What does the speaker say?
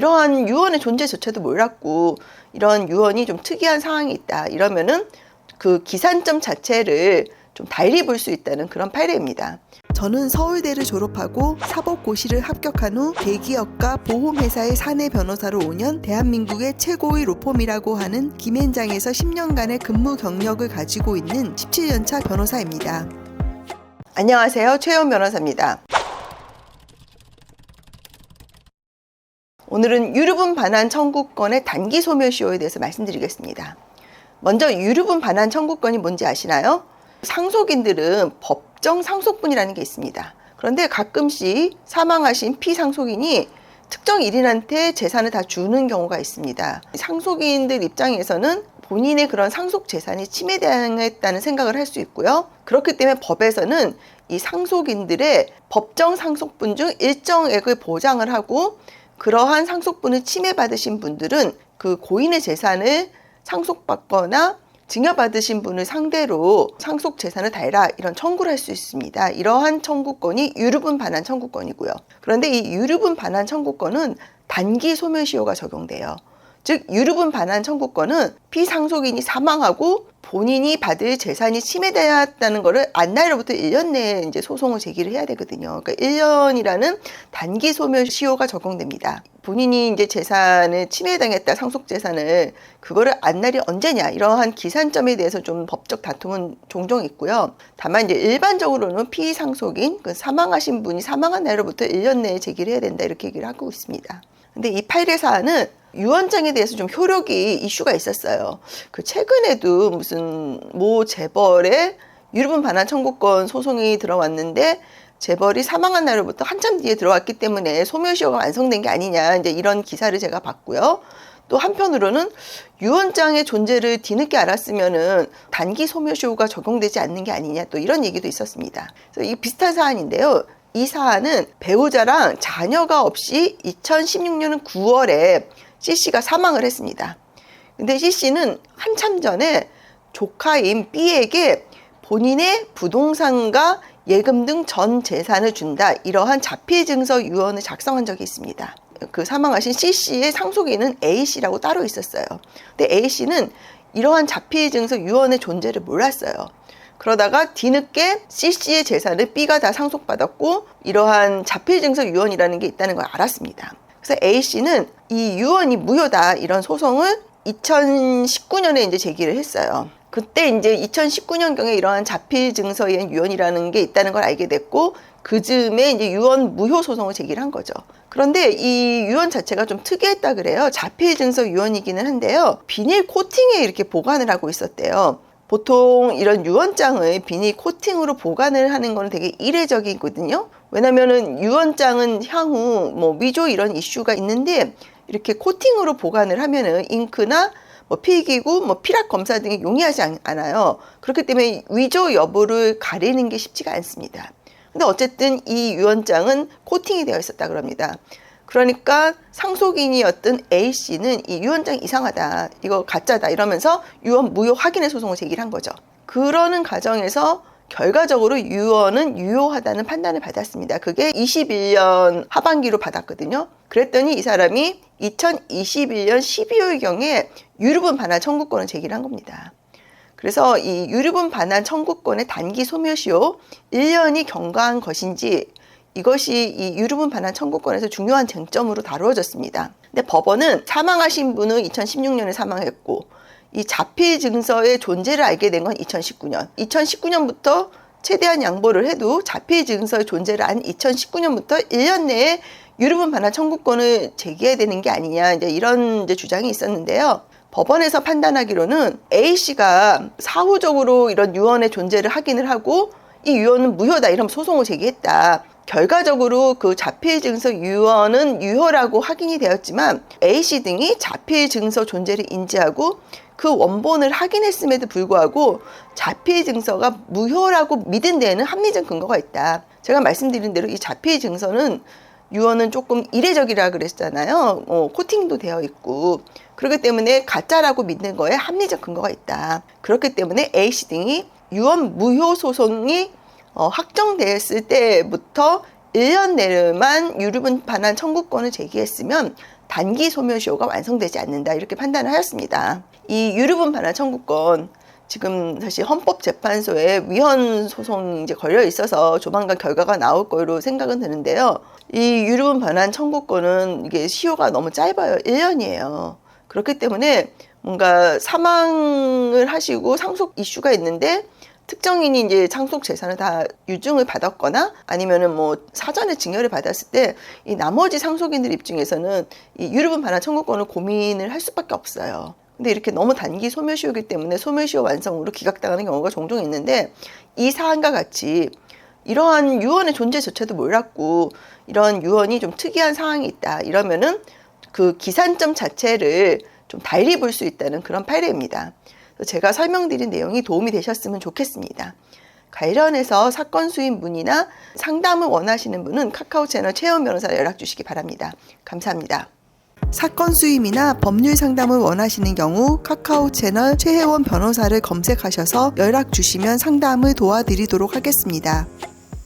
이러한 유언의 존재조차도 몰랐고 이런 유언이 좀 특이한 상황이 있다 이러면은 그 기산점 자체를 좀 달리 볼 수 있다는 그런 판례입니다. 저는 서울대를 졸업하고 사법고시를 합격한 후 대기업과 보험회사의 사내 변호사로 5년, 대한민국의 최고의 로펌이라고 하는 김앤장에서 10년간의 근무 경력을 가지고 있는 17년차 변호사입니다. 안녕하세요. 최혜원 변호사입니다. 오늘은 유류분 반환 청구권의 단기 소멸시효에 대해서 말씀드리겠습니다. 먼저 유류분 반환 청구권이 뭔지 아시나요? 상속인들은 법정 상속분이라는 게 있습니다. 그런데 가끔씩 사망하신 피상속인이 특정 일인한테 재산을 다 주는 경우가 있습니다. 상속인들 입장에서는 본인의 그런 상속 재산이 침해당했다는 생각을 할 수 있고요. 그렇기 때문에 법에서는 이 상속인들의 법정 상속분 중 일정액을 보장을 하고 그러한 상속분을 침해받으신 분들은 그 고인의 재산을 상속받거나 증여받으신 분을 상대로 상속 재산을 달라 이런 청구를 할 수 있습니다. 이러한 청구권이 유류분 반환 청구권이고요. 그런데 이 유류분 반환 청구권은 단기 소멸시효가 적용돼요. 즉 유류분 반환 청구권은 피상속인이 사망하고 본인이 받을 재산이 침해되었다는 것을 안 날로부터 1년 내에 이제 소송을 제기를 해야 되거든요. 그러니까 1년이라는 단기 소멸시효가 적용됩니다. 본인이 이제 재산을 침해당했다, 상속 재산을 그거를 안 날이 언제냐 이러한 기산점에 대해서 좀 법적 다툼은 종종 있고요. 다만 이제 일반적으로는 피상속인, 그 사망하신 분이 사망한 날로부터 1년 내에 제기를 해야 된다 이렇게 얘기를 하고 있습니다. 근데 이 판례 사안은 유언장에 대해서 좀 효력이 이슈가 있었어요. 그 최근에도 무슨 모 재벌의 유류분 반환 청구권 소송이 들어왔는데 재벌이 사망한 날로부터 한참 뒤에 들어왔기 때문에 소멸시효가 완성된 게 아니냐 이제 이런 기사를 제가 봤고요. 또 한편으로는 유언장의 존재를 뒤늦게 알았으면은 단기 소멸시효가 적용되지 않는 게 아니냐 또 이런 얘기도 있었습니다. 그래서 이 비슷한 사안인데요. 이 사안은 배우자랑 자녀가 없이 2016년 9월에 C씨가 사망을 했습니다. 근데 C씨는 한참 전에 조카인 B에게 본인의 부동산과 예금 등 전 재산을 준다 이러한 자필증서 유언을 작성한 적이 있습니다. 그 사망하신 C씨의 상속인은 A씨라고 따로 있었어요. 근데 A씨는 이러한 자필증서 유언의 존재를 몰랐어요. 그러다가 뒤늦게 C씨의 재산을 B가 다 상속받았고 이러한 자필증서 유언이라는 게 있다는 걸 알았습니다. 그래서 A씨는 이 유언이 무효다 이런 소송을 2019년에 이제 제기를 했어요. 그때 이제 2019년경에 이러한 자필증서의 유언이라는 게 있다는 걸 알게 됐고 그 즈음에 이제 유언 무효 소송을 제기를 한 거죠. 그런데 이 유언 자체가 좀 특이했다 그래요. 자필증서 유언이기는 한데요. 비닐 코팅에 이렇게 보관을 하고 있었대요. 보통 이런 유언장을 비닐 코팅으로 보관을 하는 거는 되게 이례적이거든요. 왜냐면은 유언장은 향후 뭐 위조 이런 이슈가 있는데 이렇게 코팅으로 보관을 하면은 잉크나 뭐 필기구, 뭐 피랍 검사 등이 용이하지 않아요. 그렇기 때문에 위조 여부를 가리는 게 쉽지가 않습니다. 근데 어쨌든 이 유언장은 코팅이 되어 있었다 그럽니다. 그러니까 상속인이었던 A씨는 이 유언장 이상하다, 이거 가짜다 이러면서 유언 무효 확인의 소송을 제기를 한 거죠. 그러는 과정에서 결과적으로 유언은 유효하다는 판단을 받았습니다. 그게 21년 하반기로 받았거든요. 그랬더니 이 사람이 2021년 12월경에 유류분 반환 청구권을 제기를 한 겁니다. 그래서 이 유류분 반환 청구권의 단기 소멸시효 1년이 경과한 것인지 이것이 이 유류분 반환 청구권에서 중요한 쟁점으로 다루어졌습니다. 근데 법원은 사망하신 분은 2016년에 사망했고 이 자필증서의 존재를 알게 된 건 2019년. 2019년부터 최대한 양보를 해도 자필증서의 존재를 안 2019년부터 1년 내에 유류분 반환 청구권을 제기해야 되는 게 아니냐 이제 이런 이제 주장이 있었는데요. 법원에서 판단하기로는 A씨가 사후적으로 이런 유언의 존재를 확인을 하고 이 유언은 무효다 이런 소송을 제기했다. 결과적으로 그 자필증서 유언은 유효라고 확인이 되었지만 A씨 등이 자필증서 존재를 인지하고 그 원본을 확인했음에도 불구하고 자필증서가 무효라고 믿은 데에는 합리적 근거가 있다. 제가 말씀드린 대로 이 자필증서는 유언은 조금 이례적이라 그랬잖아요. 코팅도 되어 있고 그렇기 때문에 가짜라고 믿는 거에 합리적 근거가 있다. 그렇기 때문에 A씨 등이 유언 무효 소송이 확정됐을 때부터 1년 내만 유류분 반환 청구권을 제기했으면 단기 소멸시효가 완성되지 않는다 이렇게 판단을 하였습니다. 이 유류분 반환 청구권 지금 사실 헌법재판소에 위헌 소송이 이제 걸려 있어서 조만간 결과가 나올 거로 생각은 드는데요. 이 유류분 반환 청구권은 이게 시효가 너무 짧아요. 1년이에요. 그렇기 때문에 뭔가 사망을 하시고 상속 이슈가 있는데 특정인이 이제 상속 재산을 다 유증을 받았거나 아니면은 뭐 사전에 증여를 받았을 때 이 나머지 상속인들 입장에서는 이 유류분 반환 청구권을 고민을 할 수밖에 없어요. 근데 이렇게 너무 단기 소멸시효이기 때문에 소멸시효 완성으로 기각당하는 경우가 종종 있는데 이 사안과 같이 이러한 유언의 존재조차도 몰랐고 이런 유언이 좀 특이한 상황이 있다 이러면은 그 기산점 자체를 좀 달리 볼 수 있다는 그런 판례입니다. 제가 설명드린 내용이 도움이 되셨으면 좋겠습니다. 관련해서 사건 수임 문의나 상담을 원하시는 분은 카카오 채널 최혜원 변호사에 연락 주시기 바랍니다. 감사합니다. 사건 수임이나 법률 상담을 원하시는 경우 카카오 채널 최혜원 변호사를 검색하셔서 연락 주시면 상담을 도와드리도록 하겠습니다.